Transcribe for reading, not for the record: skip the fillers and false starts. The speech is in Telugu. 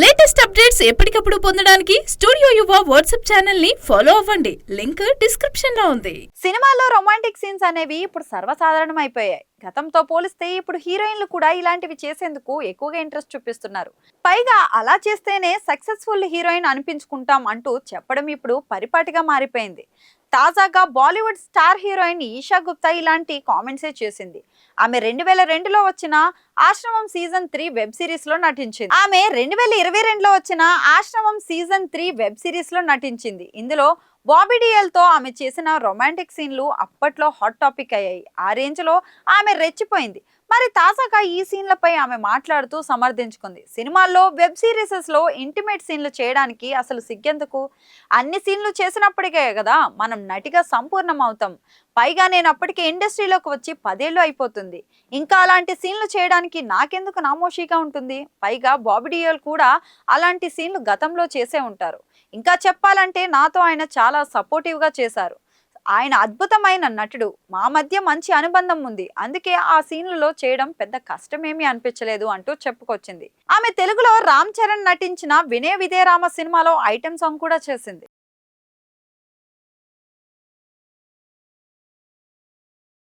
లేటెస్ట్ అప్డేట్స్ ఎప్పటికప్పుడు పొందడానికి స్టూడియో యువ వాట్సాప్ ఛానల్ ని ఫాలో అవ్వండి. లింక్ డిస్క్రిప్షన్ లో ఉంది. సినిమాల్లో రొమాంటిక్ సీన్స్ అనేవి ఇప్పుడు సర్వసాధారణం అయిపోయాయి. గతంతో పోలిస్తే ఇప్పుడు హీరోయిన్లు కూడా ఇలాంటివి చేసేందుకు ఎక్కువగా ఇంట్రెస్ట్ చూపిస్తున్నారు. పైగా అలా చేస్తేనే సక్సెస్ఫుల్ హీరోయిన్ అనిపించుకుంటాం అంటూ చెప్పడం ఇప్పుడు పరిపాటిగా మారిపోయింది. తాజాగా బాలీవుడ్ స్టార్ హీరోయిన్ ఈషా గుప్తా ఇలాంటి కామెంట్సే చేసింది. ఆమె 2002లో వచ్చిన ఆశ్రమం సీజన్ 3 వెబ్ సిరీస్ లో నటించింది. ఆమె 2022లో వచ్చిన ఆశ్రమం సీజన్ 3 వెబ్ సిరీస్ లో నటించింది. ఇందులో బాబీ డియోల్ తో ఆమె చేసిన రొమాంటిక్ సీన్లు అప్పట్లో హాట్ టాపిక్ అయ్యాయి. ఆ రేంజ్ లో ఆమె రెచ్చిపోయింది. మరి తాజాగా ఈ సీన్లపై ఆమె మాట్లాడుతూ సమర్థించుకుంది. సినిమాల్లో వెబ్ సిరీసెస్ లో ఇంటిమేట్ సీన్లు చేయడానికి అసలు సిగ్గెందుకు? అన్ని సీన్లు చేసినప్పటికే కదా మనం నటిగా సంపూర్ణం అవుతాం. పైగా నేను అప్పటికే ఇండస్ట్రీలోకి వచ్చి 10 ఏళ్ళు అయిపోతుంది. ఇంకా అలాంటి సీన్లు చేయడానికి నాకెందుకు నామోషీగా ఉంటుంది? పైగా బాబీ డియోల్ కూడా అలాంటి సీన్లు గతంలో చేసే ఉంటారు. ఇంకా చెప్పాలంటే నాతో ఆయన చాలా సపోర్టివ్ గా చేశారు. ఆయన అద్భుతమైన నటుడు. మా మధ్య మంచి అనుబంధం ఉంది. అందుకే ఆ సీన్లలో చేయడం పెద్ద కష్టమేమీ అనిపించలేదు అంటూ చెప్పుకొచ్చింది. ఆమె తెలుగులో రామ్ చరణ్ నటించిన వినయ విధేయరామ సినిమాలో ఐటెం సాంగ్ కూడా చేసింది.